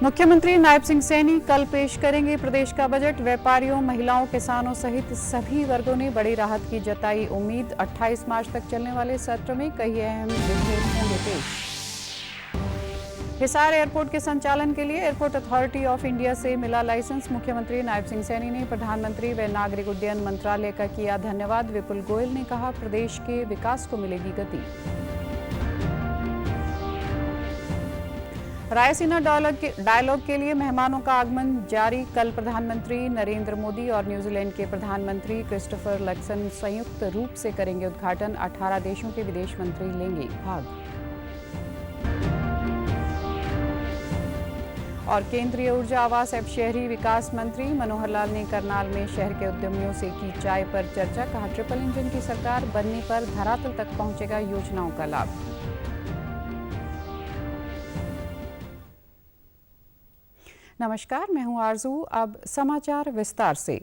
मुख्यमंत्री नायब सिंह सैनी कल पेश करेंगे प्रदेश का बजट। व्यापारियों, महिलाओं, किसानों सहित सभी वर्गों ने बड़ी राहत की जताई उम्मीद। 28 मार्च तक चलने वाले सत्र में कई अहम विधेयक होंगे पेश। हिसार एयरपोर्ट के संचालन के लिए एयरपोर्ट अथॉरिटी ऑफ इंडिया से मिला लाइसेंस। मुख्यमंत्री नायब सिंह सैनी ने प्रधानमंत्री व नागरिक उड्डयन मंत्रालय का किया धन्यवाद। विपुल गोयल ने कहा, प्रदेश के विकास को मिलेगी गति। रायसीना डायलॉग के लिए मेहमानों का आगमन जारी। कल प्रधानमंत्री नरेंद्र मोदी और न्यूजीलैंड के प्रधानमंत्री क्रिस्टोफर लक्सन संयुक्त रूप से करेंगे उद्घाटन। 18 देशों के विदेश मंत्री लेंगे भाग। और केंद्रीय ऊर्जा, आवास एवं शहरी विकास मंत्री मनोहर लाल ने करनाल में शहर के उद्यमियों से की चाय पर चर्चा। कहा, ट्रिपल इंजन की सरकार बनने पर धरातल तक पहुंचेगा योजनाओं का लाभ। नमस्कार, मैं हूं आरजू। अब समाचार विस्तार से।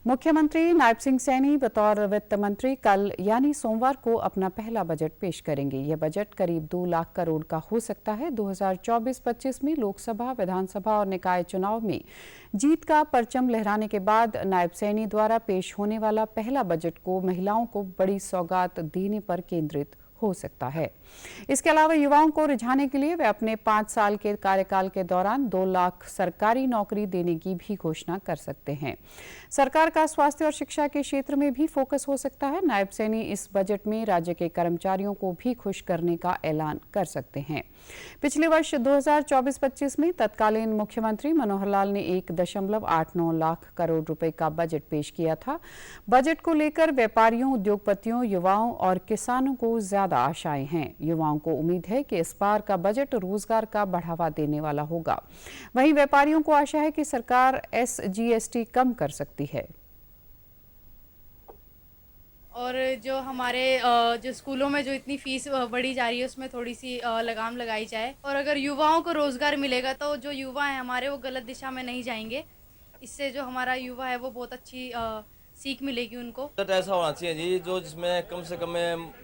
मुख्यमंत्री नायब सिंह सैनी बतौर वित्त मंत्री कल यानी सोमवार को अपना पहला बजट पेश करेंगे। यह बजट करीब 2 लाख करोड़ का हो सकता है। 2024-25 में लोकसभा, विधानसभा और निकाय चुनाव में जीत का परचम लहराने के बाद नायब सैनी द्वारा पेश होने वाला पहला बजट को महिलाओं को बड़ी सौगात देने पर केंद्रित हो सकता है। इसके अलावा युवाओं को रिझाने के लिए वे अपने 5 साल के कार्यकाल के दौरान 2 लाख सरकारी नौकरी देने की भी घोषणा कर सकते हैं। सरकार का स्वास्थ्य और शिक्षा के क्षेत्र में भी फोकस हो सकता है। नायब सैनी इस बजट में राज्य के कर्मचारियों को भी खुश करने का ऐलान कर सकते हैं। पिछले वर्ष 2024-25 में तत्कालीन मुख्यमंत्री मनोहर लाल ने 1.89 लाख करोड़ रुपए का बजट पेश किया था। बजट को लेकर व्यापारियों, उद्योगपतियों, युवाओं और किसानों को ज्यादा आशाएं हैं। युवाओं को उम्मीद है कि इस बार का बजट रोजगार का बढ़ावा देने वाला होगा। वहीं व्यापारियों को आशा है कि सरकार SGST कम कर सकती है। और जो हमारे जो स्कूलों में जो इतनी फीस बढ़ी जा रही है उसमें थोड़ी सी लगाम लगाई जाए। और अगर युवाओं को रोजगार मिलेगा तो जो युवा हैं हमारे वो गलत दिशा में नहीं जाएंगे। इससे जो हमारा युवा है वो बहुत अच्छी सीख मिलेगी उनको। बजट ऐसा होना चाहिए जी जो जिसमें कम से कम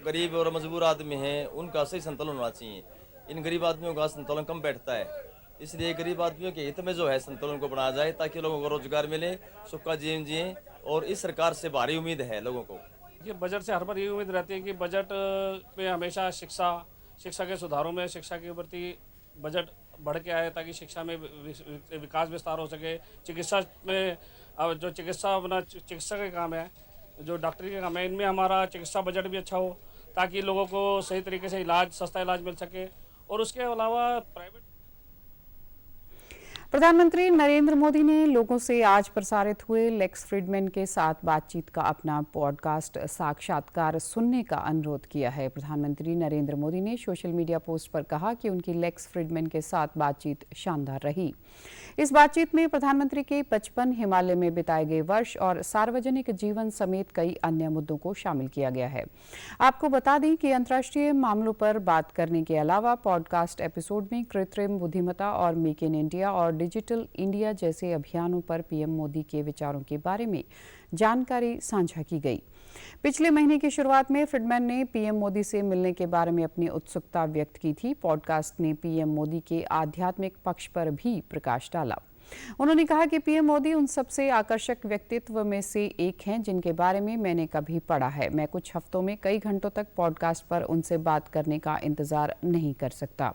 गरीब और मजबूर आदमी हैं उनका सही संतुलन होना चाहिए। इन गरीब आदमियों का संतुलन कम बैठता है, इसलिए गरीब आदमियों के हित में जो है संतुलन को बनाया जाए ताकि लोगों को रोजगार मिले, सुख का जीवन जिए। और इस सरकार से भारी उम्मीद है लोगों को। ये बजट से हर बार ये उम्मीद रहती है कि बजट में हमेशा शिक्षा के सुधारों में शिक्षा के प्रति बजट बढ़ के आए ताकि शिक्षा में विकास विस्तार हो सके। चिकित्सा में अब जो चिकित्सा के काम है, जो डॉक्टरी के काम है, इनमें हमारा चिकित्सा बजट भी अच्छा हो ताकि लोगों को सही तरीके से सस्ता इलाज मिल सके। और उसके अलावा प्राइवेट प्रधानमंत्री नरेंद्र मोदी ने लोगों से आज प्रसारित हुए लेक्स फ्रीडमैन के साथ बातचीत का अपना पॉडकास्ट साक्षात्कार सुनने का अनुरोध किया है। प्रधानमंत्री नरेंद्र मोदी ने सोशल मीडिया पोस्ट पर कहा कि उनकी लेक्स फ्रीडमैन के साथ बातचीत शानदार रही। इस बातचीत में प्रधानमंत्री के 55 हिमालय में बिताए गए वर्ष और सार्वजनिक जीवन समेत कई अन्य मुद्दों को शामिल किया गया है। आपको बता दें कि अंतर्राष्ट्रीय मामलों पर बात करने के अलावा पॉडकास्ट एपिसोड में कृत्रिम बुद्धिमत्ता और मेक इन इंडिया और डिजिटल इंडिया जैसे अभियानों पर पीएम मोदी के विचारों के बारे में जानकारी साझा की गई। पिछले महीने की शुरुआत में फ्रीडमैन ने पीएम मोदी से मिलने के बारे में अपनी उत्सुकता व्यक्त की थी। पॉडकास्ट ने पीएम मोदी के आध्यात्मिक पक्ष पर भी प्रकाश डाला। उन्होंने कहा कि पीएम मोदी उन सबसे आकर्षक व्यक्तित्व में से एक हैं जिनके बारे में मैंने कभी पढ़ा है। मैं कुछ हफ्तों में कई घंटों तक पॉडकास्ट पर उनसे बात करने का इंतजार नहीं कर सकता।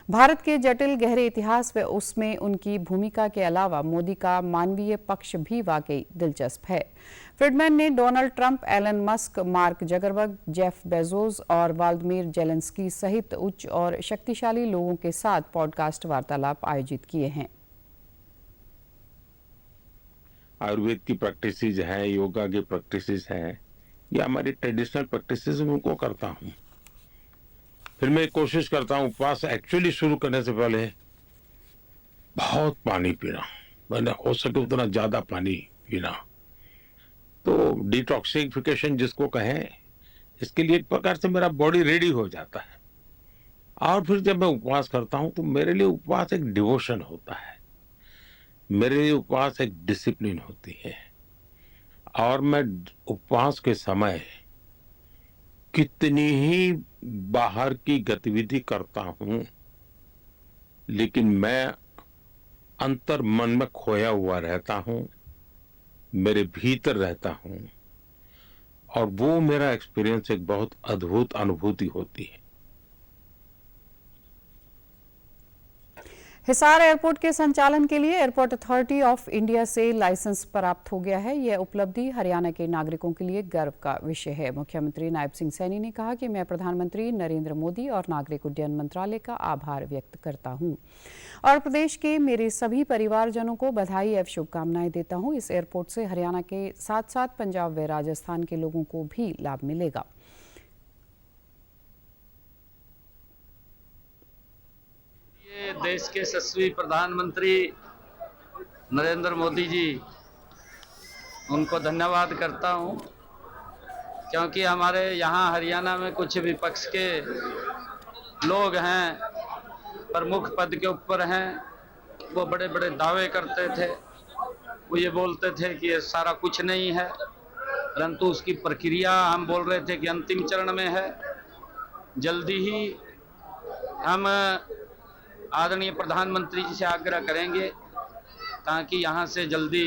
भारत के जटिल गहरे इतिहास व उसमें उनकी भूमिका के अलावा मोदी का मानवीय पक्ष भी वाकई दिलचस्प है। फ्रीडमैन ने Donald Trump, Elon Musk, Mark Zuckerberg, Jeff Bezos और व्लादिमीर जेलेंस्की सहित उच्च और शक्तिशाली लोगों के साथ पॉडकास्ट वार्तालाप आयोजित किए हैं। आयुर्वेद की प्रैक्टिसेस हैं, योगा की प्रैक्टिसेस हैं, या हमारी ट्रेडिशनल प्रैक्टिसेस उनको करता हूँ। फिर मैं कोशिश करता हूँ उपवास एक्चुअली शुरू करने से पहले बहुत पानी पीना, मैंने हो सके उतना ज्यादा पानी पीना। तो डिटॉक्सिफिकेशन जिसको कहें, इसके लिए एक प्रकार से मेरा बॉडी रेडी हो जाता है। और फिर जब मैं उपवास करता हूँ तो मेरे लिए उपवास एक डिवोशन होता है, मेरे लिए उपवास एक डिसिप्लिन होती है। और मैं उपवास के समय कितनी ही बाहर की गतिविधि करता हूं, लेकिन मैं अंतर मन में खोया हुआ रहता हूं, मेरे भीतर रहता हूं, और वो मेरा एक्सपीरियंस एक बहुत अद्भुत अनुभूति होती है। हिसार एयरपोर्ट के संचालन के लिए एयरपोर्ट अथॉरिटी ऑफ इंडिया से लाइसेंस प्राप्त हो गया है। यह उपलब्धि हरियाणा के नागरिकों के लिए गर्व का विषय है। मुख्यमंत्री नायब सिंह सैनी ने कहा कि मैं प्रधानमंत्री नरेंद्र मोदी और नागरिक उड्डयन मंत्रालय का आभार व्यक्त करता हूं और प्रदेश के मेरे सभी परिवारजनों को बधाई एवं शुभकामनाएं देता हूं। इस एयरपोर्ट से हरियाणा के साथ साथ पंजाब व राजस्थान के लोगों को भी लाभ मिलेगा। देश के यशस्वी प्रधानमंत्री नरेंद्र मोदी जी, उनको धन्यवाद करता हूं, क्योंकि हमारे यहाँ हरियाणा में कुछ विपक्ष के लोग हैं, प्रमुख पद के ऊपर हैं, वो बड़े बड़े दावे करते थे। वो ये बोलते थे कि ये सारा कुछ नहीं है, परंतु उसकी प्रक्रिया हम बोल रहे थे कि अंतिम चरण में है। जल्दी ही हम आदरणीय प्रधानमंत्री जी से आग्रह करेंगे ताकि यहाँ से जल्दी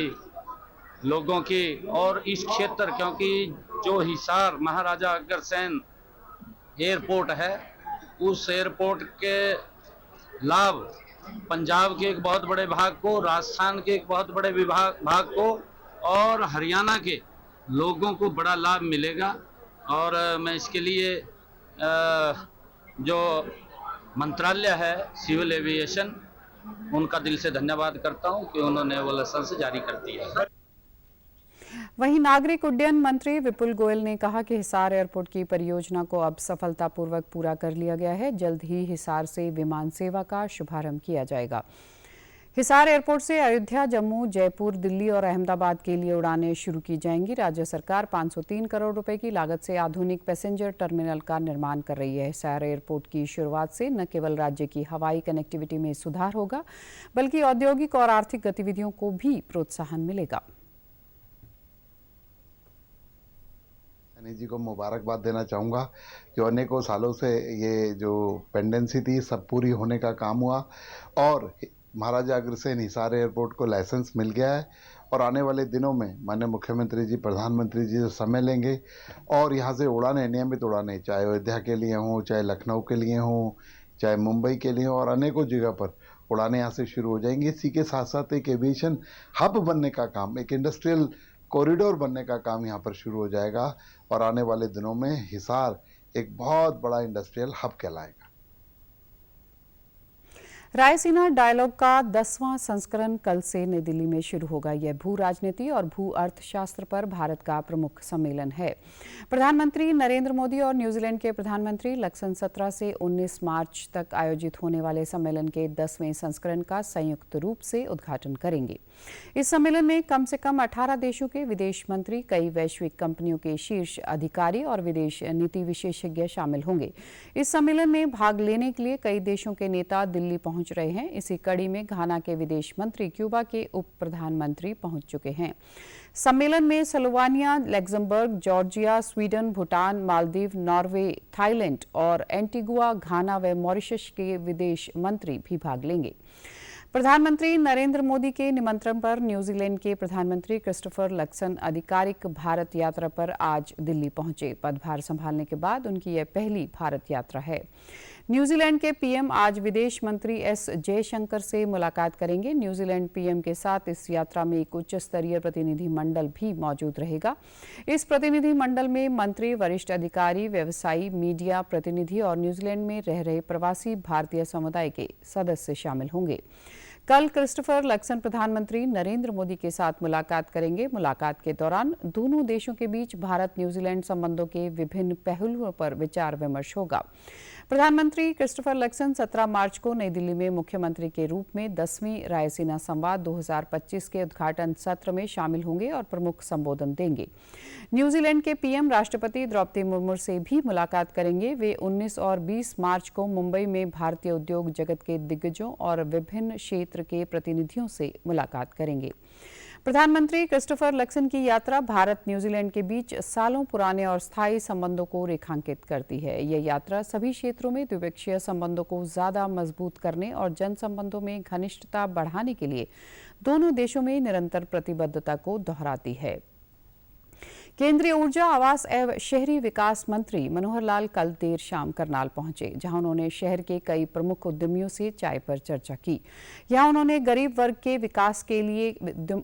लोगों की और इस क्षेत्र, क्योंकि जो हिसार महाराजा अग्रसेन एयरपोर्ट है, उस एयरपोर्ट के लाभ पंजाब के एक बहुत बड़े भाग को, राजस्थान के एक बहुत बड़े भाग को और हरियाणा के लोगों को बड़ा लाभ मिलेगा। और मैं इसके लिए जो मंत्रालय है सिविल एविएशन, उनका दिल से धन्यवाद करता हूं कि उन्होंने वो लाइसेंस जारी कर दिया है। वहीं नागरिक उड्डयन मंत्री विपुल गोयल ने कहा कि हिसार एयरपोर्ट की परियोजना को अब सफलतापूर्वक पूरा कर लिया गया है। जल्द ही हिसार से विमान सेवा का शुभारंभ किया जाएगा। हिसार एयरपोर्ट से अयोध्या, जम्मू, जयपुर, दिल्ली और अहमदाबाद के लिए उड़ानें शुरू की जाएंगी। राज्य सरकार 503 करोड़ रुपए की लागत से आधुनिक पैसेंजर टर्मिनल का निर्माण कर रही है। हिसार एयरपोर्ट की शुरुआत से न केवल राज्य की हवाई कनेक्टिविटी में सुधार होगा, बल्कि औद्योगिक और आर्थिक गतिविधियों को भी प्रोत्साहन मिलेगा। सैनी जी को मुबारकबाद देना चाहूँगा, जो अनेकों सालों से ये जो पेंडेंसी थी सब पूरी होने का काम हुआ और महाराजा अग्रसेन हिसार एयरपोर्ट को लाइसेंस मिल गया है। और आने वाले दिनों में माननीय मुख्यमंत्री जी, प्रधानमंत्री जी समय लेंगे और यहाँ से उड़ानें, नियमित उड़ानें, चाहे अयोध्या के लिए हों, चाहे लखनऊ के लिए हों, चाहे मुंबई के लिए हों, और अनेकों जगह पर उड़ानें यहाँ से शुरू हो जाएंगी। इसी के साथ साथ एक एविएशन हब बनने का काम, एक इंडस्ट्रियल कॉरिडोर बनने का काम यहाँ पर शुरू हो जाएगा और आने वाले दिनों में हिसार एक बहुत बड़ा इंडस्ट्रियल हब कहलाएगा। रायसीना डायलॉग का 10वां संस्करण कल से नई दिल्ली में शुरू होगा। यह भू राजनीति और भू अर्थशास्त्र पर भारत का प्रमुख सम्मेलन है। प्रधानमंत्री नरेंद्र मोदी और न्यूजीलैंड के प्रधानमंत्री लक्सन 17 से 19 मार्च तक आयोजित होने वाले सम्मेलन के 10वें संस्करण का संयुक्त रूप से उद्घाटन करेंगे। इस सम्मेलन में कम से कम 18 देशों के विदेश मंत्री, कई वैश्विक कंपनियों के शीर्ष अधिकारी और विदेश नीति विशेषज्ञ शामिल होंगे। इस सम्मेलन में भाग लेने के लिए कई देशों के नेता दिल्ली पहुंच रहे हैं। इसी कड़ी में घाना के विदेश मंत्री, क्यूबा के उप प्रधानमंत्री पहुंच चुके हैं। सम्मेलन में Slovenia, Luxembourg, Georgia, Sweden, Bhutan, Maldives, Norway, Thailand और एंटीगुआ, घाना व मॉरिशस के विदेश मंत्री भी भाग लेंगे। प्रधानमंत्री नरेंद्र मोदी के निमंत्रण पर न्यूजीलैंड के प्रधानमंत्री क्रिस्टोफर लक्सन आधिकारिक भारत यात्रा पर आज दिल्ली पहुंचे। पदभार संभालने के बाद उनकी यह पहली भारत यात्रा है। न्यूजीलैंड के पीएम आज विदेश मंत्री एस जयशंकर से मुलाकात करेंगे। न्यूजीलैंड पीएम के साथ इस यात्रा में एक उच्च स्तरीय प्रतिनिधि मंडल भी मौजूद रहेगा। इस प्रतिनिधि मंडल में मंत्री, वरिष्ठ अधिकारी, व्यवसायी, मीडिया प्रतिनिधि और न्यूजीलैंड में रह रहे प्रवासी भारतीय समुदाय के सदस्य शामिल होंगे। कल क्रिस्टोफर लक्सन प्रधानमंत्री नरेंद्र मोदी के साथ मुलाकात करेंगे। मुलाकात के दौरान दोनों देशों के बीच भारत न्यूजीलैंड संबंधों के विभिन्न पहलुओं पर विचार विमर्श होगा। प्रधानमंत्री क्रिस्टोफर लक्सन 17 मार्च को नई दिल्ली में मुख्यमंत्री के रूप में 10वीं रायसीना संवाद 2025 के उद्घाटन सत्र में शामिल होंगे और प्रमुख संबोधन देंगे। न्यूजीलैंड के पीएम राष्ट्रपति द्रौपदी मुर्मू से भी मुलाकात करेंगे। वे 19 और 20 मार्च को मुंबई में भारतीय उद्योग जगत के दिग्गजों और विभिन्न क्षेत्र के प्रतिनिधियों से मुलाकात करेंगे। प्रधानमंत्री क्रिस्टोफर लक्सन की यात्रा भारत न्यूजीलैंड के बीच सालों पुराने और स्थायी संबंधों को रेखांकित करती है। यह यात्रा सभी क्षेत्रों में द्विपक्षीय संबंधों को ज्यादा मजबूत करने और जन संबंधों में घनिष्ठता बढ़ाने के लिए दोनों देशों में निरंतर प्रतिबद्धता को दोहराती है। केंद्रीय ऊर्जा, आवास एवं शहरी विकास मंत्री मनोहर लाल कल देर शाम करनाल पहुंचे, जहां उन्होंने शहर के कई प्रमुख उद्यमियों से चाय पर चर्चा की। यहां उन्होंने गरीब वर्ग के विकास के लिए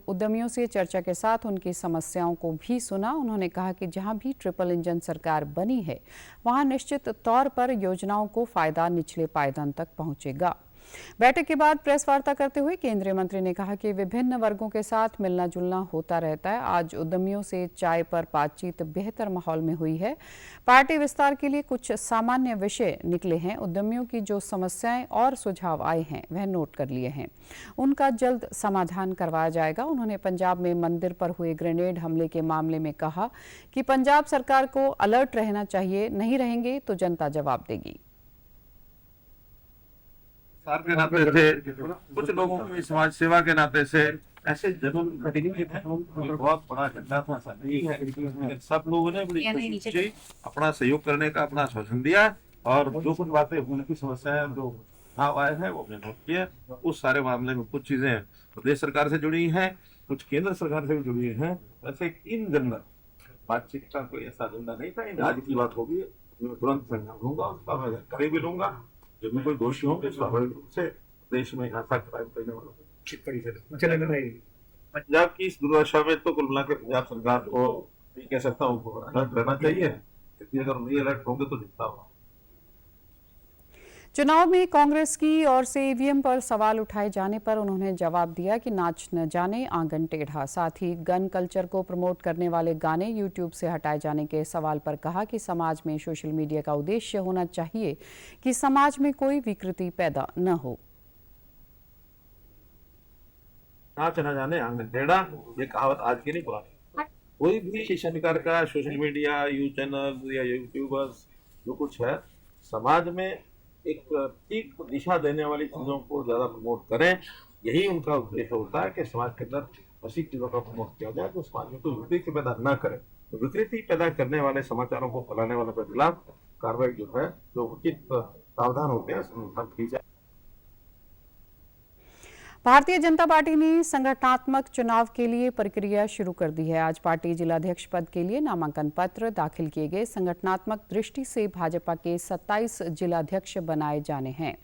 उद्यमियों से चर्चा के साथ उनकी समस्याओं को भी सुना। उन्होंने कहा कि जहां भी ट्रिपल इंजन सरकार बनी है, वहां निश्चित तौर पर योजनाओं को फायदा निचले पायदान तक पहुंचेगा। बैठक के बाद प्रेस वार्ता करते हुए केंद्रीय मंत्री ने कहा कि विभिन्न वर्गों के साथ मिलना जुलना होता रहता है। आज उद्यमियों से चाय पर बातचीत बेहतर माहौल में हुई है। पार्टी विस्तार के लिए कुछ सामान्य विषय निकले हैं। उद्यमियों की जो समस्याएं और सुझाव आए हैं वह नोट कर लिए हैं, उनका जल्द समाधान करवाया जाएगा। उन्होंने पंजाब में मंदिर पर हुए ग्रेनेड हमले के मामले में कहा कि पंजाब सरकार को अलर्ट रहना चाहिए, नहीं रहेंगे तो जनता जवाब देगी। के नाते से कुछ लोगों की समाज सेवा के नाते से ऐसे जरूर बहुत बड़ा घटना था, सब लोगों ने बड़ी कोशिश की, अपना सहयोग करने का अपना आश्वासन दिया और जो कुछ बातें उनकी समस्याएं जो भाव आए हैं वो हमने नोट किए। उस सारे मामले में कुछ चीजें प्रदेश सरकार से जुड़ी हैं, कुछ केंद्र सरकार से भी जुड़ी हैं। वैसे इन जनरल बातचीत का कोई ऐसा एजेंडा नहीं था। आज की बात होगी, तुरंत संज्ञान लूंगा, उसका मैं जानकारी भी लूंगा। जब भी कोई दोषी होंगे स्वाभाविक रूप से देश में हिंसा क्राइम करने वालों को पंजाब की इस दुर्दशा में तो कुल मिलाकर पंजाब सरकार को नहीं कह सकता हूँ अलर्ट रहना चाहिए, क्योंकि अगर नहीं अलर्ट होंगे तो जितना होगा। चुनाव में कांग्रेस की ओर से ईवीएम पर सवाल उठाए जाने पर उन्होंने जवाब दिया कि नाच न जाने आंगन टेढ़ा। साथ ही गन कल्चर को प्रमोट करने वाले गाने यूट्यूब से हटाए जाने के सवाल पर कहा कि समाज में सोशल मीडिया का उद्देश्य होना चाहिए कि समाज में कोई विकृति पैदा न हो। नाच न जाने आंगन टेढ़ा, ये कहावत आज की नहीं पुरानी। कोई भी शिक्षा निकार का सोशल मीडिया, यू चैनल या यूट्यूबर्स जो कुछ है, समाज में एक ठीक दिशा देने वाली चीजों को ज्यादा प्रमोट करें। यही उनका उद्देश्य होता है कि समाज के अंदर ऐसी चीजों का प्रमोट किया जाए तो समाज में कोई विकृति पैदा न करे। तो विकृति पैदा करने वाले समाचारों को फैलाने वालों के खिलाफ कार्रवाई जो है, जो उचित प्रावधान होते हैं की जाए। भारतीय जनता पार्टी ने संगठनात्मक चुनाव के लिए प्रक्रिया शुरू कर दी है। आज पार्टी जिलाध्यक्ष पद के लिए नामांकन पत्र दाखिल किए गए। संगठनात्मक दृष्टि से भाजपा के 27 जिलाध्यक्ष बनाए जाने हैं।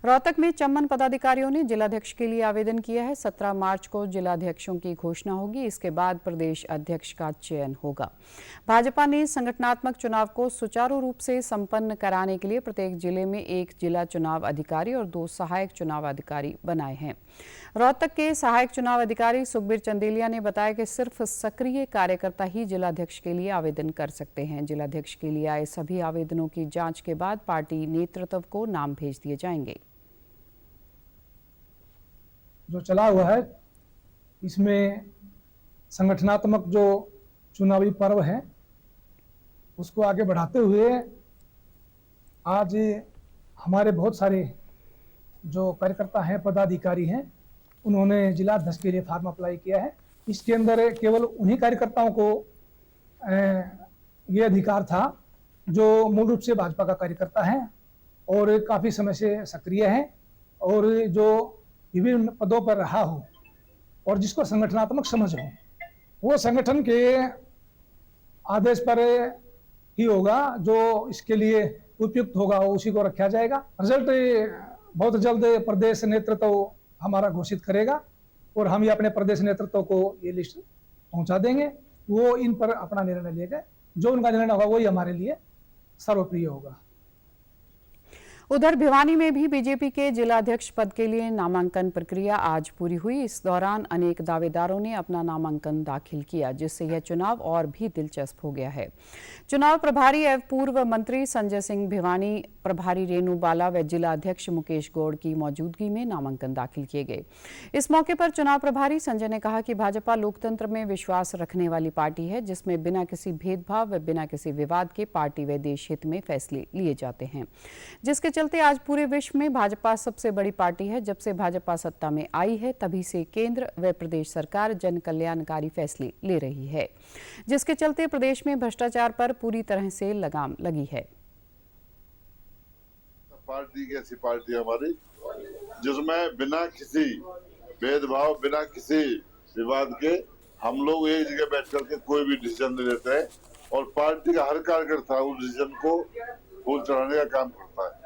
रोहतक में 54 पदाधिकारियों ने जिलाध्यक्ष के लिए आवेदन किया है। 17 मार्च को जिलाध्यक्षों की घोषणा होगी। इसके बाद प्रदेश अध्यक्ष का चयन होगा। भाजपा ने संगठनात्मक चुनाव को सुचारू रूप से संपन्न कराने के लिए प्रत्येक जिले में एक जिला चुनाव अधिकारी और 2 सहायक चुनाव अधिकारी बनाए हैं। रोहतक के सहायक चुनाव अधिकारी सुखबीर चंदेलिया ने बताया कि सिर्फ सक्रिय कार्यकर्ता ही जिलाध्यक्ष के लिए आवेदन कर सकते हैं। जिलाध्यक्ष के लिए आए सभी आवेदनों की जांच के बाद पार्टी नेतृत्व को नाम भेज दिए जाएंगे। जो चला हुआ है, इसमें संगठनात्मक जो चुनावी पर्व है उसको आगे बढ़ाते हुए आज हमारे बहुत सारे जो कार्यकर्ता हैं, पदाधिकारी हैं, उन्होंने जिलाध्यक्ष के लिए फॉर्म अप्लाई किया है। इसके अंदर केवल उन्हीं कार्यकर्ताओं को ये अधिकार था जो मूल रूप से भाजपा का कार्यकर्ता है और काफ़ी समय से सक्रिय है और जो विभिन्न पदों पर रहा हो और जिसको संगठनात्मक समझ हो, वो संगठन के आदेश पर ही होगा। जो इसके लिए उपयुक्त होगा वो उसी को रखा जाएगा। रिजल्ट बहुत जल्द प्रदेश नेतृत्व हमारा घोषित करेगा और हम ये अपने प्रदेश नेतृत्व को ये लिस्ट पहुंचा देंगे। वो इन पर अपना निर्णय लेगा। जो उनका निर्णय होगा वही हमारे लिए सर्वप्रिय होगा। उधर भिवानी में भी बीजेपी के जिलाध्यक्ष पद के लिए नामांकन प्रक्रिया आज पूरी हुई। इस दौरान अनेक दावेदारों ने अपना नामांकन दाखिल किया, जिससे यह चुनाव और भी दिलचस्प हो गया है। चुनाव प्रभारी एवं पूर्व मंत्री संजय सिंह भिवानी, प्रभारी रेणु बाला व जिलाध्यक्ष मुकेश गौड़ की मौजूदगी में नामांकन दाखिल किए गए। इस मौके पर चुनाव प्रभारी संजय ने कहा कि भाजपा लोकतंत्र में विश्वास रखने वाली पार्टी है, जिसमें बिना किसी भेदभाव व बिना किसी विवाद के पार्टी व देश हित में फैसले लिए जाते हैं, जिसके चलते आज पूरे विश्व में भाजपा सबसे बड़ी पार्टी है। जब से भाजपा सत्ता में आई है तभी से केंद्र व प्रदेश सरकार जन कल्याणकारी फैसले ले रही है, जिसके चलते प्रदेश में भ्रष्टाचार पर पूरी तरह से लगाम लगी है। पार्टी की ऐसी पार्टी हमारी जिसमें बिना किसी भेदभाव, बिना किसी विवाद के हम लोग एक जगह बैठ करके कोई भी डिसीजन नहीं लेते हैं और पार्टी का हर कार्यकर्ता उस डिसीजन को फूल चढ़ाने का काम करता है।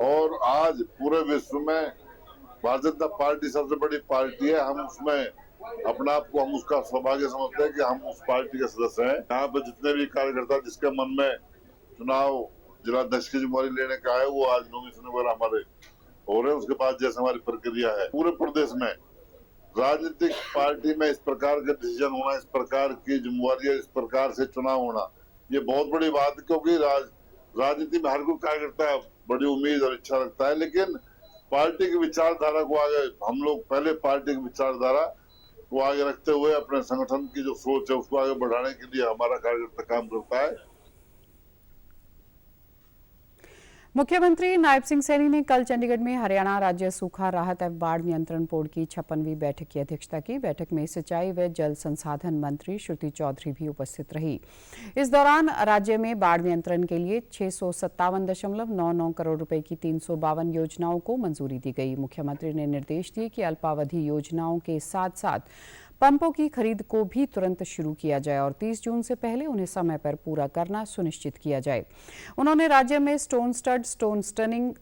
और आज पूरे विश्व में भारतीय जनता पार्टी सबसे बड़ी पार्टी है। हम उसमें अपने आप को, हम उसका सौभाग्य समझते हैं कि हम उस पार्टी के सदस्य हैं। यहाँ पे जितने भी कार्यकर्ता जिसके मन में चुनाव जिलाध्यक्ष की जिम्मेवारी लेने का है, वो आज नॉमिनेशन वगैरह हमारे हो रहे हैं। उसके बाद जैसे हमारी प्रक्रिया है, पूरे प्रदेश में राजनीतिक पार्टी में इस प्रकार का डिसीजन होना, इस प्रकार की जिम्मेवारी, इस प्रकार से चुनाव होना, ये बहुत बड़ी बात है। क्योंकि राजनीति में हर कोई कार्यकर्ता बड़ी उम्मीद और इच्छा रखता है, लेकिन पार्टी की विचारधारा को आगे, हम लोग पहले पार्टी की विचारधारा को आगे रखते हुए अपने संगठन की जो सोच है उसको आगे बढ़ाने के लिए हमारा कार्यकर्ता काम करता है। मुख्यमंत्री नायब सिंह सैनी ने कल चंडीगढ़ में हरियाणा राज्य सूखा राहत एवं बाढ़ नियंत्रण बोर्ड की 56वीं बैठक की अध्यक्षता की। बैठक में सिंचाई व जल संसाधन मंत्री श्रुति चौधरी भी उपस्थित रही। इस दौरान राज्य में बाढ़ नियंत्रण के लिए 657.99 करोड़ रुपए की 352 योजनाओं को मंजूरी दी गई। मुख्यमंत्री ने निर्देश दिए कि अल्पावधि योजनाओं के साथ साथ पंपों की खरीद को भी तुरंत शुरू किया जाए और 30 जून से पहले उन्हें समय पर पूरा करना सुनिश्चित किया जाए। उन्होंने राज्य में स्टोन स्टड, स्टोन स्टनिंग,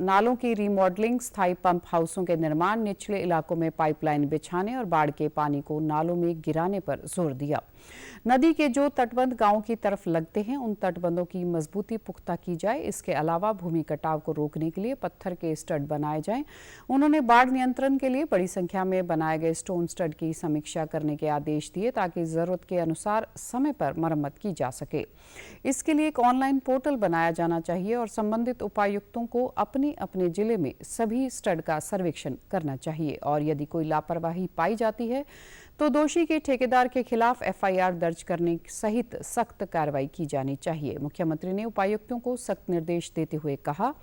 नालों की रीमॉडलिंग, स्थायी पंप हाउसों के निर्माण, निचले इलाकों में पाइपलाइन बिछाने और बाढ़ के पानी को नालों में गिराने पर जोर दिया। नदी के जो तटबंध गांव की तरफ लगते हैं उन तटबंधों की मजबूती पुख्ता की जाए। इसके अलावा भूमि कटाव को रोकने के लिए पत्थर के स्टड बनाए जाएं। उन्होंने बाढ़ नियंत्रण के लिए बड़ी संख्या में बनाए गए स्टोन स्टड की समीक्षा करने के आदेश दिए ताकि जरूरत के अनुसार समय पर मरम्मत की जा सके। इसके लिए एक ऑनलाइन पोर्टल बनाया जाना चाहिए और संबंधित उपायुक्तों को अपने अपने जिले में सभी स्टड का सर्वेक्षण करना चाहिए और यदि कोई लापरवाही पाई जाती है तो दोषी के ठेकेदार के खिलाफ एफआईआर दर्ज करने सहित सख्त कार्रवाई की जानी चाहिए। मुख्यमंत्री ने उपायुक्तों को सख्त निर्देश देते हुए कहा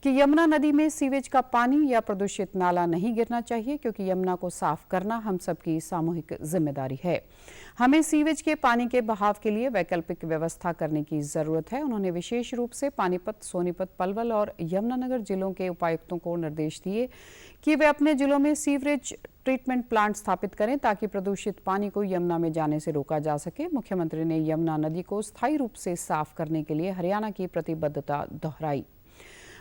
कि यमुना नदी में सीवेज का पानी या प्रदूषित नाला नहीं गिरना चाहिए, क्योंकि यमुना को साफ करना हम सबकी सामूहिक जिम्मेदारी है। हमें सीवेज के पानी के बहाव के लिए वैकल्पिक व्यवस्था करने की जरूरत है। उन्होंने विशेष रूप से पानीपत, सोनीपत, पलवल और यमुनानगर जिलों के उपायुक्तों को निर्देश दिए कि वे अपने जिलों में सीवरेज ट्रीटमेंट प्लांट स्थापित करें ताकि प्रदूषित पानी को यमुना में जाने से रोका जा सके। मुख्यमंत्री ने यमुना नदी को स्थायी रूप से साफ करने के लिए हरियाणा की प्रतिबद्धता दोहराई।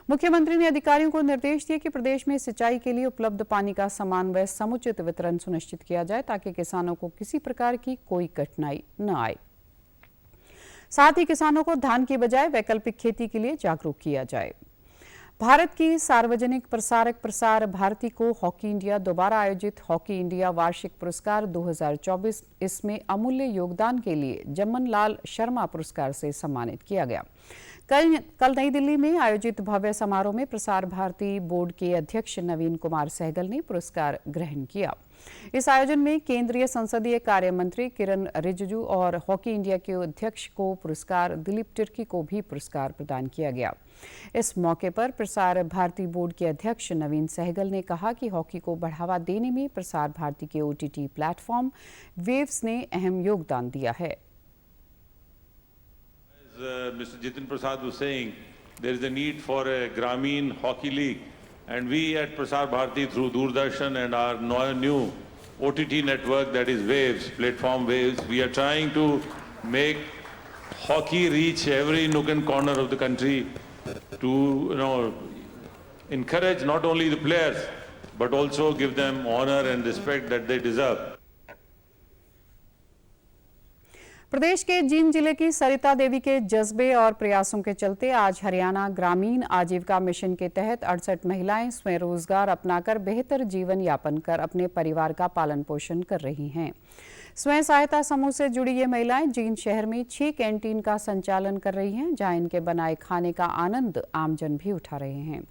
मुख्यमंत्री ने अधिकारियों को निर्देश दिए कि प्रदेश में सिंचाई के लिए उपलब्ध पानी का समान व समुचित वितरण सुनिश्चित किया जाए ताकि किसानों को किसी प्रकार की कोई कठिनाई न आए। साथ ही किसानों को धान की बजाय वैकल्पिक खेती के लिए जागरूक किया जाए। भारत की सार्वजनिक प्रसारक प्रसार भारती को हॉकी इंडिया दोबारा आयोजित हॉकी इंडिया वार्षिक पुरस्कार 2024 इसमें अमूल्य योगदान के लिए जमन लाल शर्मा पुरस्कार से सम्मानित किया गया। कल नई दिल्ली में आयोजित भव्य समारोह में प्रसार भारती बोर्ड के अध्यक्ष नवीन कुमार सहगल ने पुरस्कार ग्रहण किया। इस आयोजन में केंद्रीय संसदीय कार्य मंत्री किरण रिजिजू और हॉकी इंडिया के अध्यक्ष को पुरस्कार दिलीप तिर्की को भी पुरस्कार प्रदान किया गया। इस मौके पर प्रसार भारती बोर्ड के अध्यक्ष नवीन सहगल ने कहा कि हॉकी को बढ़ावा देने में प्रसार भारती के ओटीटी प्लेटफॉर्म वेव्स ने अहम योगदान दिया है। Mr. Jitin Prasad was saying, there is a need for a Grameen Hockey League, and we at Prasar Bharati through Doordarshan and our new OTT network, that is Waves, platform Waves, we are trying to make hockey reach every nook and corner of the country to encourage not only the players but also give them honor and respect that they deserve. प्रदेश के जींद जिले की सरिता देवी के जज्बे और प्रयासों के चलते आज हरियाणा ग्रामीण आजीविका मिशन के तहत 68 महिलाएं स्वयं रोजगार अपनाकर बेहतर जीवन यापन कर अपने परिवार का पालन पोषण कर रही हैं। स्वयं सहायता समूह से जुड़ी ये महिलाएं जींद शहर में 6 कैंटीन का संचालन कर रही हैं, जहां इनके बनाए खाने का आनंद आमजन भी उठा रहे हैं।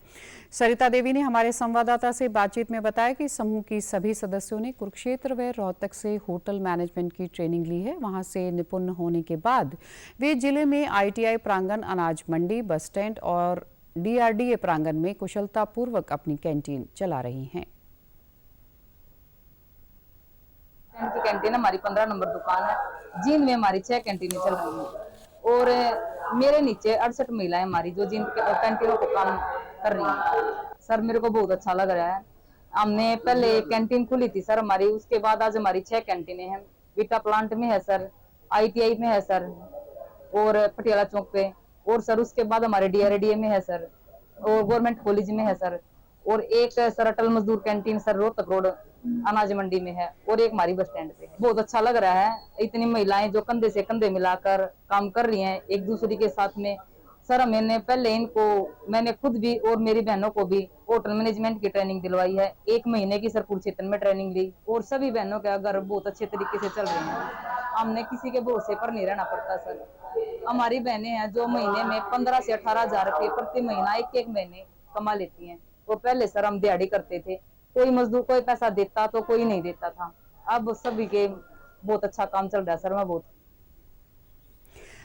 सरिता देवी ने हमारे संवाददाता से बातचीत में बताया कि समूह की सभी सदस्यों ने कुरुक्षेत्र व रोहतक से होटल मैनेजमेंट की ट्रेनिंग ली है। वहां से निपुण होने के बाद वे जिले में ITI प्रांगण, अनाज मंडी, बस स्टैंड और DRDA प्रांगण में कुशलतापूर्वक अपनी कैंटीन चला रही हैं। की कैंटीन हमारी 15 नंबर दुकान है। जींद में हमारी 6 कैंटीनें चल रही हैं और मेरे नीचे 68 महिलाएं हमारी जो जींद कैंटीनों को काम कर रही हैं। सर मेरे को बहुत अच्छा लग रहा है। हमने पहले एक कैंटीन खुली थी सर हमारी, उसके बाद आज हमारी 6 कैंटीनें हैं। बीटा प्लांट में है सर, ITI में है सर और पटियाला चौक पे, और सर उसके बाद हमारे DRDA में है सर और गवर्नमेंट कॉलेज में है सर, और एक सर अटल मजदूर कैंटीन सर रोहतक रोड अनाज मंडी में है, और एक हमारी बस स्टैंड पे है। बहुत अच्छा लग रहा है, इतनी महिलाएं जो कंधे से कंधे मिलाकर काम कर रही हैं एक दूसरे के साथ में। सर मैंने पहले मैंने खुद भी और मेरी बहनों को भी होटल मैनेजमेंट की ट्रेनिंग दिलवाई है। 1 महीने की सर कुरुक्षेत्र में ट्रेनिंग ली और सभी बहनों के घर बहुत अच्छे तरीके से चल रहे हैं। हमने किसी के भरोसे पर नहीं रहना पड़ता सर। हमारी बहनें हैं जो महीने में 15 से 18 हजार रुपये प्रति महीना एक महीने कमा लेती हैं। तो पहले सर हम दिहाड़ी करते थे, कोई मजदूर कोई पैसा देता तो कोई नहीं देता था। अब सभी के बहुत अच्छा काम चल रहा है सर। मैं बहुत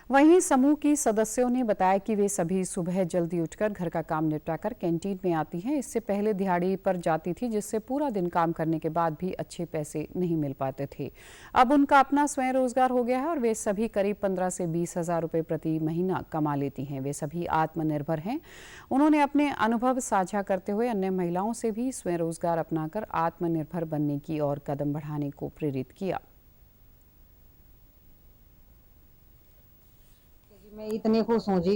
वहीं समूह की सदस्यों ने बताया कि वे सभी सुबह जल्दी उठकर घर का काम निपटाकर कैंटीन में आती हैं। इससे पहले दिहाड़ी पर जाती थी, जिससे पूरा दिन काम करने के बाद भी अच्छे पैसे नहीं मिल पाते थे। अब उनका अपना स्वयं रोजगार हो गया है और वे सभी करीब 15 से 20 हजार रुपये प्रति महीना कमा लेती हैं। वे सभी आत्मनिर्भर हैं। उन्होंने अपने अनुभव साझा करते हुए अन्य महिलाओं से भी स्वयं रोजगार अपनाकर आत्मनिर्भर बनने की ओर कदम बढ़ाने को प्रेरित किया। मैं इतनी खुश हूँ जी,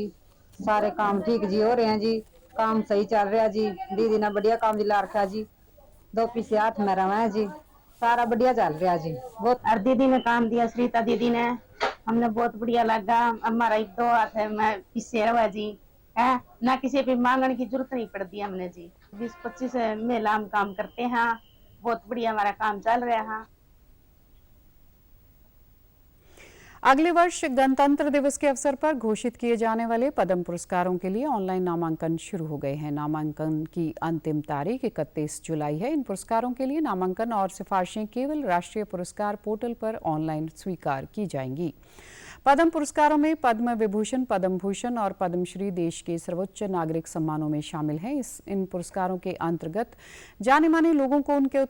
सारे काम ठीक जी हो रहे हैं जी, काम सही चल रहा है जी। दीदी ने बढ़िया काम दिला रखा जी, 2 पीसे हाथ में रहा है जी, सारा बढ़िया चल रहा है जी। बहुत और दीदी ने काम दिया, श्रीता दीदी ने, हमने बहुत बढ़िया लगा। हमारा 1-2 हाथ है मैं पीछे रहा जी है ना, किसी पे मांगने की जरूरत नहीं पड़ती हमने जी। 20-25 महिला हम काम करते हैं, बहुत बढ़िया हमारा काम चल रहा है। अगले वर्ष गणतंत्र दिवस के अवसर पर घोषित किए जाने वाले पद्म पुरस्कारों के लिए ऑनलाइन नामांकन शुरू हो गए हैं। नामांकन की अंतिम तारीख 31 जुलाई है। इन पुरस्कारों के लिए नामांकन और सिफारिशें केवल राष्ट्रीय पुरस्कार पोर्टल पर ऑनलाइन स्वीकार की जाएंगी। पद्म पुरस्कारों में पद्म विभूषण, पद्म भूषण और पद्मश्री देश के सर्वोच्च नागरिक सम्मानों में शामिल हैं। इन पुरस्कारों के अंतर्गत जाने माने लोगों को उनके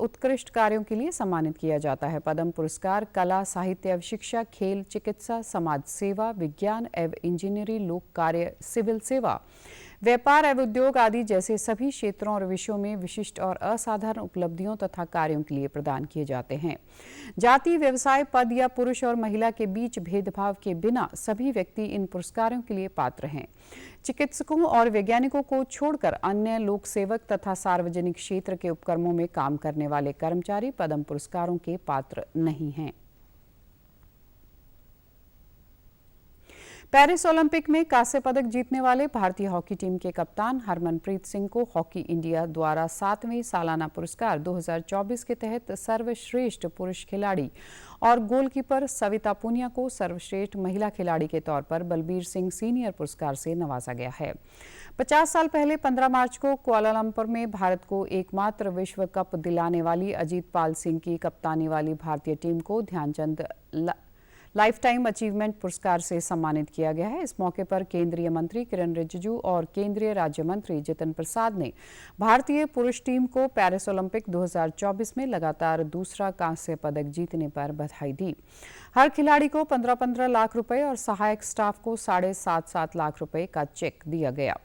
उत्कृष्ट कार्यों के लिए सम्मानित किया जाता है। पद्म पुरस्कार कला, साहित्य एवं शिक्षा, खेल, चिकित्सा, समाज सेवा, विज्ञान एवं इंजीनियरिंग, लोक कार्य, सिविल सेवा, व्यापार एवं उद्योग आदि जैसे सभी क्षेत्रों और विषयों में विशिष्ट और असाधारण उपलब्धियों तथा कार्यों के लिए प्रदान किए जाते हैं। जाति, व्यवसाय, पद या पुरुष और महिला के बीच भेदभाव के बिना सभी व्यक्ति इन पुरस्कारों के लिए पात्र हैं। चिकित्सकों और वैज्ञानिकों को छोड़कर अन्य लोक सेवक तथा सार्वजनिक क्षेत्र के उपक्रमों में काम करने वाले कर्मचारी पद्म पुरस्कारों के पात्र नहीं हैं। पेरिस ओलंपिक में कांस्य पदक जीतने वाले भारतीय हॉकी टीम के कप्तान हरमनप्रीत सिंह को हॉकी इंडिया द्वारा 7वें सालाना पुरस्कार 2024 के तहत सर्वश्रेष्ठ पुरुष खिलाड़ी और गोलकीपर सविता पुनिया को सर्वश्रेष्ठ महिला खिलाड़ी के तौर पर बलबीर सिंह सीनियर पुरस्कार से नवाजा गया है। 50 साल पहले 15 मार्च को कुआलालंपुर में भारत को एकमात्र विश्व कप दिलाने वाली अजीत पाल सिंह की कप्तानी वाली भारतीय टीम को ध्यानचंद लाइफ टाइम अचीवमेंट पुरस्कार से सम्मानित किया गया है। इस मौके पर केंद्रीय मंत्री किरण रिजिजू और केंद्रीय राज्य मंत्री जितिन प्रसाद ने भारतीय पुरुष टीम को पेरिस ओलंपिक 2024 में लगातार दूसरा कांस्य पदक जीतने पर बधाई दी। हर खिलाड़ी को 15-15 लाख रुपए और सहायक स्टाफ को 7.5 लाख रुपए का चेक दिया गया।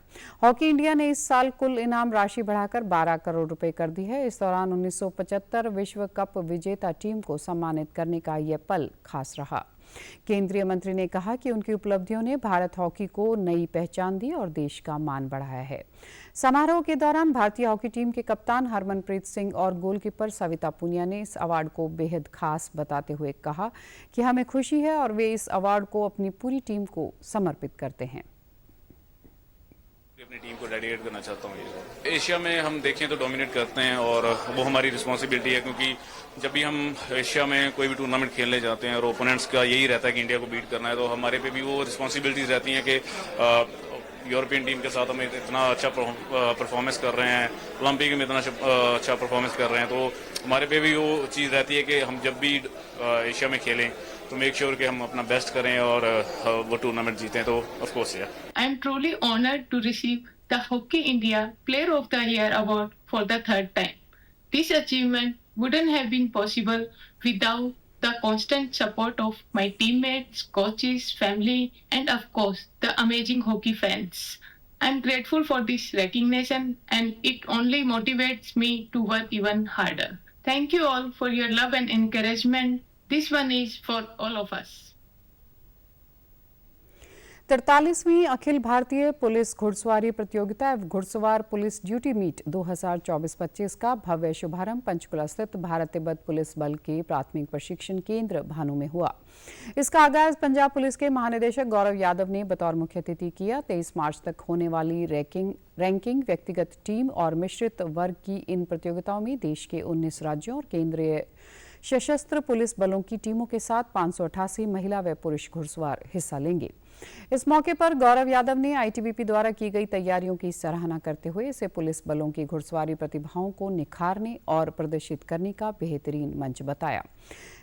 हॉकी इंडिया ने इस साल कुल इनाम राशि बढ़ाकर 12 करोड़ रुपए कर दी है। इस दौरान 1975 विश्व कप विजेता टीम को सम्मानित करने का यह पल खास रहा। केंद्रीय मंत्री ने कहा कि उनकी उपलब्धियों ने भारत हॉकी को नई पहचान दी और देश का मान बढ़ाया है। समारोह के दौरान भारतीय हॉकी टीम के कप्तान हरमनप्रीत सिंह और गोलकीपर सविता पुनिया ने इस अवार्ड को बेहद खास बताते हुए कहा कि हमें खुशी है और वे इस अवार्ड को अपनी पूरी टीम को समर्पित करते हैं। अपनी टीम को डेडिकेट करना चाहता हूँ। एशिया में हम देखें तो डोमिनेट करते हैं और वो हमारी रिस्पॉन्सिबिलिटी है, क्योंकि जब भी हम एशिया में कोई भी टूर्नामेंट खेलने जाते हैं और ओपोनेंट्स का यही रहता है कि इंडिया को बीट करना है, तो हमारे पे भी वो रिस्पॉन्सिबिलिटीज रहती हैं कि यूरोपियन टीम के साथ हम इतना अच्छा परफॉर्मेंस कर रहे हैं, ओलंपिक में इतना अच्छा परफॉर्मेंस कर रहे हैं, तो हमारे पे भी वो चीज़ रहती है कि हम जब भी एशिया में खेलें to make sure कि हम अपना बेस्ट करें और वो टूर्नामेंट जीतें, तो ऑफ कोर्स या I am truly honored to receive the Hockey India Player of the Year award for the third time. This achievement wouldn't have been possible without the constant support of my teammates, coaches, family, and of course, the amazing hockey fans. I'm grateful for this recognition and it only motivates me to work even harder. Thank you all for your love and encouragement. This one is for all of us. 43वीं Akhil Bharatiya police घुड़सवारी प्रतियोगिता एवं घुड़सवार police duty meet 2024-25 का भव्य शुभारंभ पंचकुला स्थित Bharat Tibet police बल के प्राथमिक प्रशिक्षण केंद्र भानु में हुआ। इसका आगाज पंजाब पुलिस के महानिदेशक गौरव यादव ने बतौर मुख्य अतिथि किया। 23 मार्च तक होने वाली रैंकिंग व्यक्तिगत टीम और मिश्रित वर्ग की इन प्रतियोगिताओं में देश के 19 राज्यों और केंद्रीय सशस्त्र पुलिस बलों की टीमों के साथ 588 महिला व पुरुष घुड़सवार हिस्सा लेंगे। इस मौके पर गौरव यादव ने आईटीबीपी द्वारा की गई तैयारियों की सराहना करते हुए इसे पुलिस बलों की घुड़सवारी प्रतिभाओं को निखारने और प्रदर्शित करने का बेहतरीन मंच बताया।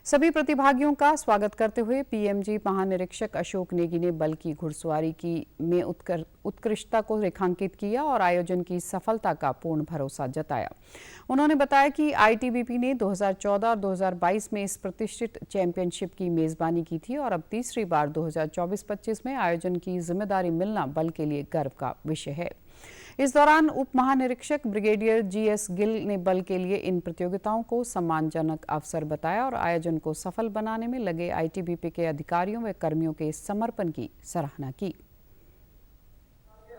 सभी प्रतिभागियों का स्वागत करते हुए पीएमजी महानिरीक्षक अशोक नेगी ने बल की घुड़सवारी में उत्कृष्टता को रेखांकित किया और आयोजन की सफलता का पूर्ण भरोसा जताया। उन्होंने बताया कि आईटीबीपी ने 2014 और 2022 में इस प्रतिष्ठित चैंपियनशिप की मेजबानी की थी और अब तीसरी बार 2024-25 में आयोजन की जिम्मेदारी मिलना बल के लिए गर्व का विषय है। इस दौरान उप महानिरीक्षक ब्रिगेडियर जीएस गिल ने बल के लिए इन प्रतियोगिताओं को सम्मानजनक अवसर बताया और आयोजन को सफल बनाने में लगे आईटीबीपी के अधिकारियों व कर्मियों के समर्पण की सराहना की।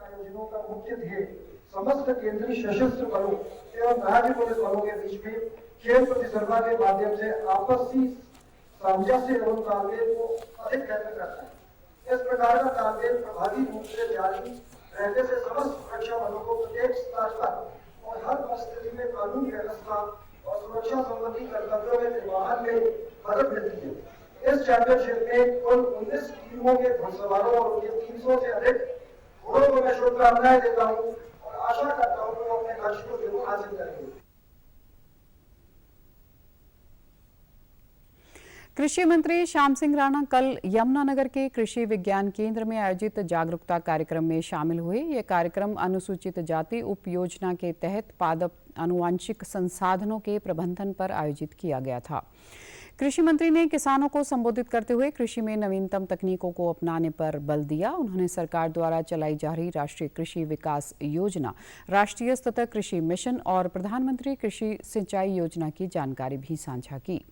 आयोजनों का मुख्य ध्येय समस्त केंद्रीय सशस्त्र बलों एवं राज्य पुलिस बलों के बीच में खेल प्रतिस्पर्धा के माध्यम से आपसी सामंजस्य एवं तालमेल को अधिक बेहतर करना है। इस प्रकार का तालमेल प्रभावी रूप से जारी रहने से समस्त सुरक्षा बलों को प्रत्येक स्तर पर और हर परिस्थिति में कानून व्यवस्था और सुरक्षा संबंधी कर्तव्यों में निर्वहन में मदद मिलती है। इस चैंपियनशिप में कुल 19 टीमों के घुड़सवारों और उनके 300 से अधिक घोड़ों को मैं शुभकामनाएं देता हूँ और आशा करता हूँ कि वो अपने लक्ष्य को जरूर हासिल करेंगे। कृषि मंत्री श्याम सिंह राणा कल यमुनानगर के कृषि विज्ञान केंद्र में आयोजित जागरूकता कार्यक्रम में शामिल हुए। यह कार्यक्रम अनुसूचित जाति उप योजना के तहत पादप आनुवांशिक संसाधनों के प्रबंधन पर आयोजित किया गया था। कृषि मंत्री ने किसानों को संबोधित करते हुए कृषि में नवीनतम तकनीकों को अपनाने पर बल दिया। उन्होंने सरकार द्वारा चलाई जा रही राष्ट्रीय कृषि विकास योजना, राष्ट्रीय सतत कृषि मिशन और प्रधानमंत्री कृषि सिंचाई योजना की जानकारी भी साझा की।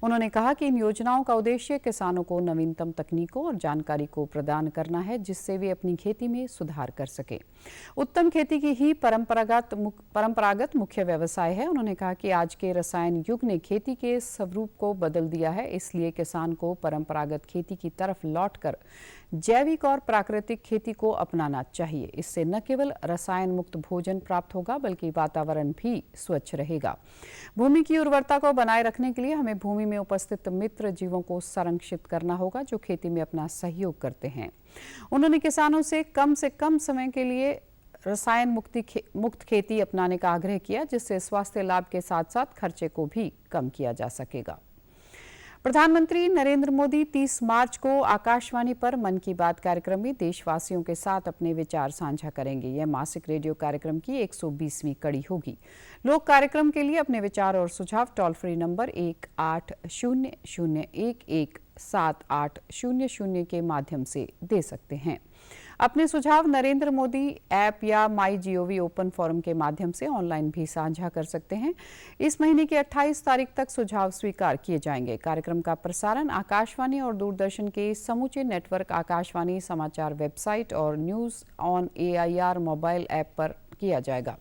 उन्होंने कहा कि इन योजनाओं का उद्देश्य किसानों को नवीनतम तकनीकों और जानकारी को प्रदान करना है, जिससे वे अपनी खेती में सुधार कर सके। उत्तम खेती की ही परंपरागत मुख्य व्यवसाय है। उन्होंने कहा कि आज के रसायन युग ने खेती के स्वरूप को बदल दिया है, इसलिए किसान को परंपरागत खेती की तरफ लौटकर जैविक और प्राकृतिक खेती को अपनाना चाहिए। इससे न केवल रसायन मुक्त भोजन प्राप्त होगा बल्कि वातावरण भी स्वच्छ रहेगा। भूमि की उर्वरता को बनाए रखने के लिए हमें भूमि में उपस्थित मित्र जीवों को संरक्षित करना होगा जो खेती में अपना सहयोग करते हैं। उन्होंने किसानों से कम समय के लिए रसायन मुक्त खेती अपनाने का आग्रह किया, जिससे स्वास्थ्य लाभ के साथ साथ खर्चे को भी कम किया जा सकेगा। प्रधानमंत्री नरेंद्र मोदी 30 मार्च को आकाशवाणी पर मन की बात कार्यक्रम में देशवासियों के साथ अपने विचार साझा करेंगे। यह मासिक रेडियो कार्यक्रम की 120वीं कड़ी होगी। लोग कार्यक्रम के लिए अपने विचार और सुझाव टोल फ्री नंबर 1800117800 के माध्यम से दे सकते हैं। अपने सुझाव नरेंद्र मोदी ऐप या माई जीओवी ओपन फोरम के माध्यम से ऑनलाइन भी साझा कर सकते हैं। इस महीने की 28 तारीख तक सुझाव स्वीकार किए जाएंगे। कार्यक्रम का प्रसारण आकाशवाणी और दूरदर्शन के समूचे नेटवर्क आकाशवाणी समाचार वेबसाइट और news on AIR mobile app पर किया जाएगा।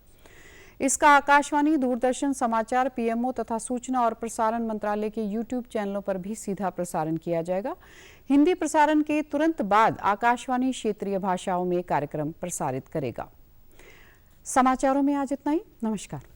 इसका आकाशवाणी, दूरदर्शन समाचार, पीएमओ तथा सूचना और प्रसारण मंत्रालय के YouTube चैनलों पर भी सीधा प्रसारण किया जाएगा। हिंदी प्रसारण के तुरंत बाद आकाशवाणी क्षेत्रीय भाषाओं में कार्यक्रम प्रसारित करेगा। समाचारों में आज इतना ही। नमस्कार।